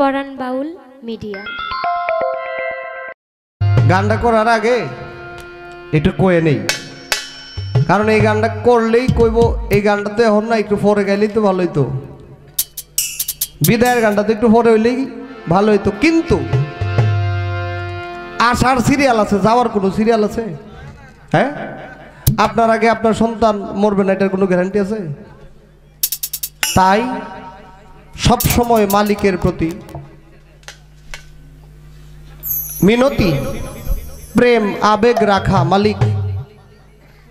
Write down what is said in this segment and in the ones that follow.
পরাণ বাউল media. গানটা করার আগে একটু কয়ে নেই, কারণ এই গানটা করলেই কইব এই গানটাতে এখন না, একটু পরে গেলেই তো ভালো হইতো। বিদায়ের গানটা তো একটু পরে হইলেই ভালো হইতো, কিন্তু আসার সিরিয়াল আছে, যাওয়ার কোনো সিরিয়াল আছে? হ্যাঁ, আপনার আগে আপনার সন্তান মরবে না, এটার কোনো গ্যারান্টি আছে? তাই সব সময় মালিকের প্রতি মিনতি, প্রেম, আবেগ রাখা। মালিক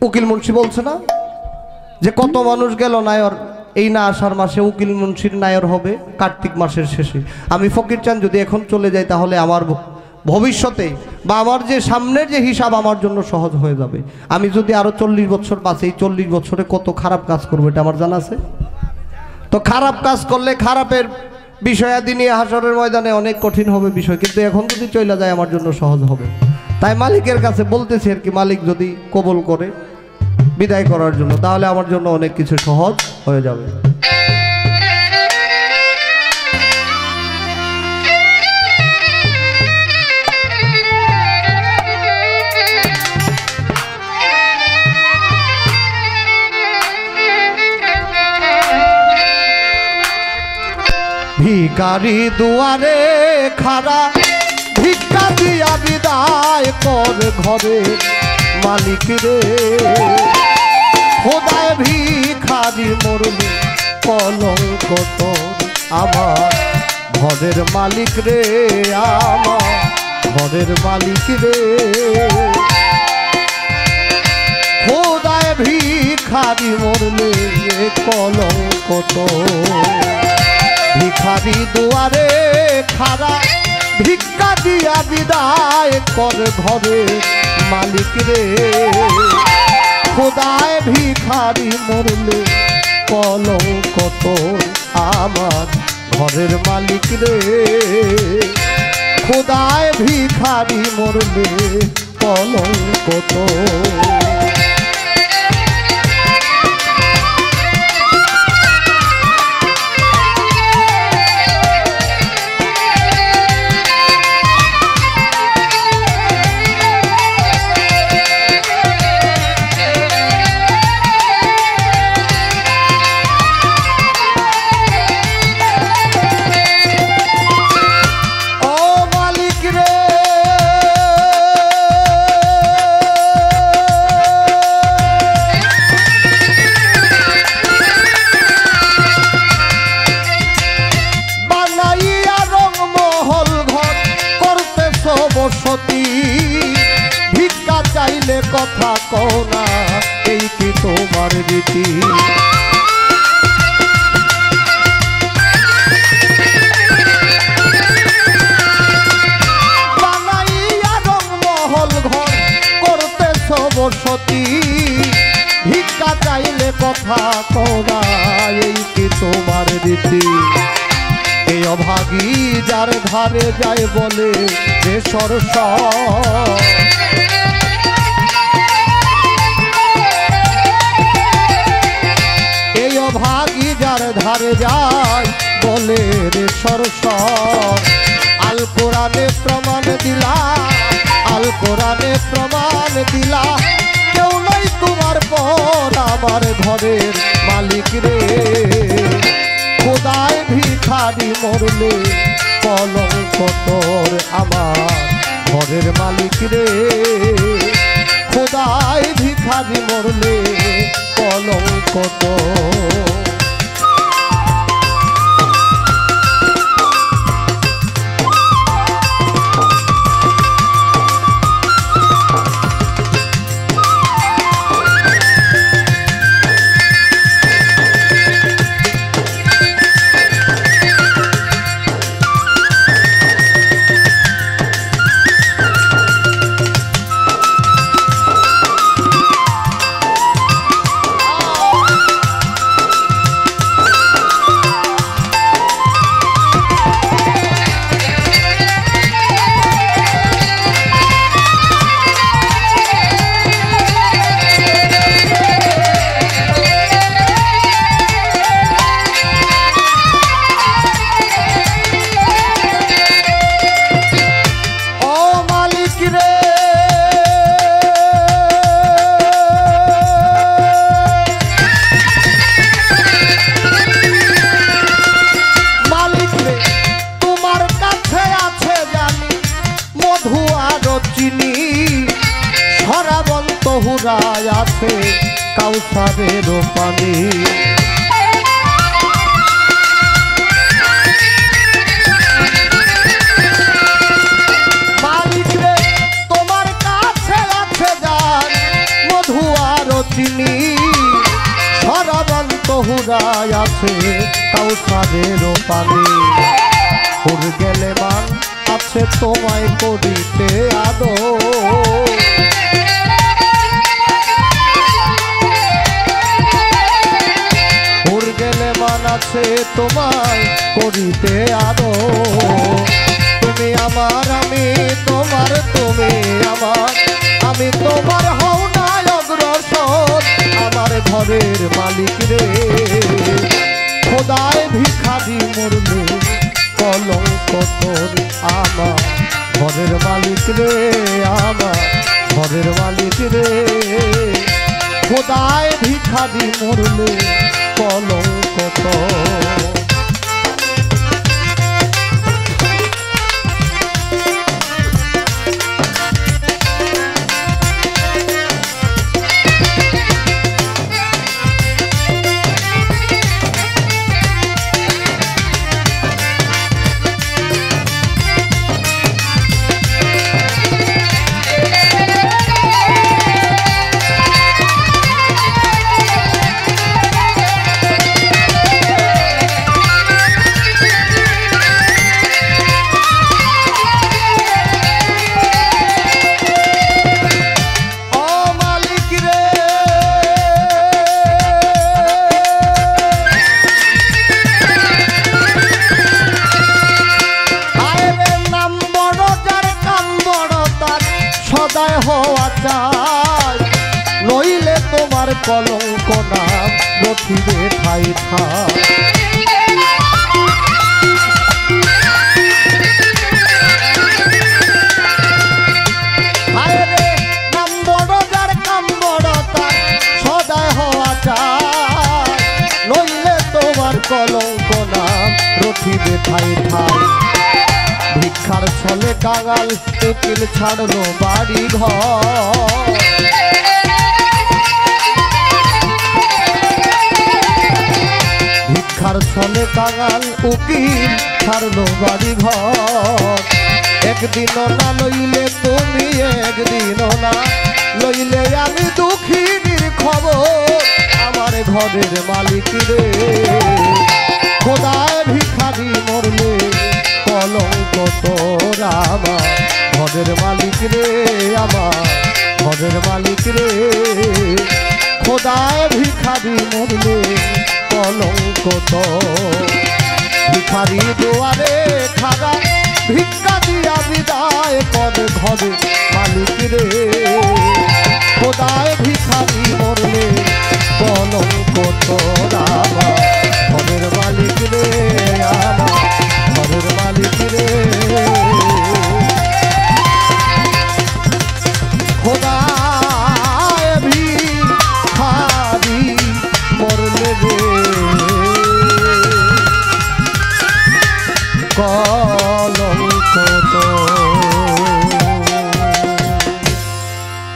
উকিল মুন্সি বলছে না যে কত মানুষ গেল নায়র, এই না আষাঢ় মাসে উকিল মুন্সির নায়র হবে কার্তিক মাসের শেষে। আমি ফকির চান যদি এখন চলে যাই, তাহলে আমার ভবিষ্যতে বা আমার যে সামনের যে হিসাব আমার জন্য সহজ হয়ে যাবে। আমি যদি আরো 40 বছর বাঁচি, এই 40 বছরে কত খারাপ কাজ করবো এটা আমার জানা আছে। তো খারাপ কাজ করলে খারাপের বিষয়াদি নিয়ে হাসরের ময়দানে অনেক কঠিন হবে বিষয়, কিন্তু এখন যদি চলে যায় আমার জন্য সহজ হবে। তাই মালিকের কাছে বলতেছি আর কি, মালিক যদি কবুল করে বিদায় করার জন্য, তাহলে আমার জন্য অনেক কিছু সহজ হয়ে যাবে। ভিখারি দুয়ারে খাড়া, ভিক্ষা দিয়া বিদায় কর ঘরে মালিক রে। খোদায় ভিখারি মরলে কলঙ্ক তোর আমার ঘরের মালিক রে, আমার ঘরের মালিক রে। খোদায় ভিখারি মরলে কলঙ্ক তোর। ভিখারি দুয়ারে খাড়া, ভিক্ষা দিয়া বিদায় কর ঘরে মালিক রে। খোদায় ভিখারি মরলে কলঙ্ক তোর আমার ঘরের মালিক রে। খোদায় ভিখারি মরলে কলঙ্ক তোর। ভিক্ষা চাইলে কথা কও না, এই কি তোমার রীতি? বানাইয়া রংমহল ঘর করতেছ বসতি, ভিক্ষা চাইলে কথা কও না, এই কি তোমার রীতি? এই অভাগী যার ধারে যায় বলে যে সরস, এই অভাগী যার ধারে যায় বলে রে সরস। আল কোরআনে প্রমাণ দিলা, আল কোরআনে প্রমাণ দিলা, কেউ নাই তোমার পর আমার ঘরের মালিক রে। খোদায় ভিখারি মরলে কলঙ্ক তোর আমার ঘরের মালিক রে। খোদায় ভিখারি মরলে কলঙ্ক তোর। কাউসারের পানি। মালিক রে তোমার কাছে আছে যার মধু আর চিনি, সরাবন্ত হুরায় আছে কাউসারের পানি। হুর গেলে মান আছে তোমায় করিতে আদর, হুর গেলে মান আছে তোমায় করিতে আদর। তুমি আমার আমি তোমার, তুমি আমার আমি তোমার, হও না অগ্রসর আমার ঘরের মালিক রে। খোদায় ভিখারি মরলে কলঙ্ক তোর আমার ঘরের মালিক রে, আমার ঘরের মালিক রে। খোদায় ভিখারি মরলে কলঙ্ক তোর। সদায় হওয়া চাই, নইলে তোমার কলঙ্ক নাম রটিবে ঠাই ঠাই। নাম বড় যার কাম বড় তার সদায় হওয়া চাই, নইলে তোমার কলঙ্ক নাম রটিবে ঠাই ঠাই। ভিক্ষার ছলে কাঙাল উকিল ছাড়লো বাড়ি ঘর, ভিক্ষার ছলে কাঙাল উকিল ছাড়লো বাড়ি ঘর। একদিনও না লইলে তুমি, একদিনও না লইলে আমি দুঃখিনীর খবর আমার ঘরের মালিক রে। খোদায় ভিখারি মরলে কলঙ্ক তোর আমার ঘরের মালিক রে, আমার ঘরের মালিক রে। খোদায় ভিখারি মরলে কলঙ্ক তোর। ভিখারি দুয়ারে খাড়া ভিক্ষা দিয়া বিদায় কর ঘরে মালিক রে। খোদায় ভিখারি মরলে কলঙ্ক তোর আমার ঘরের মালিক রে, আমার ঘরের মালিক রে। খোদায় ভিখারি মরলে রে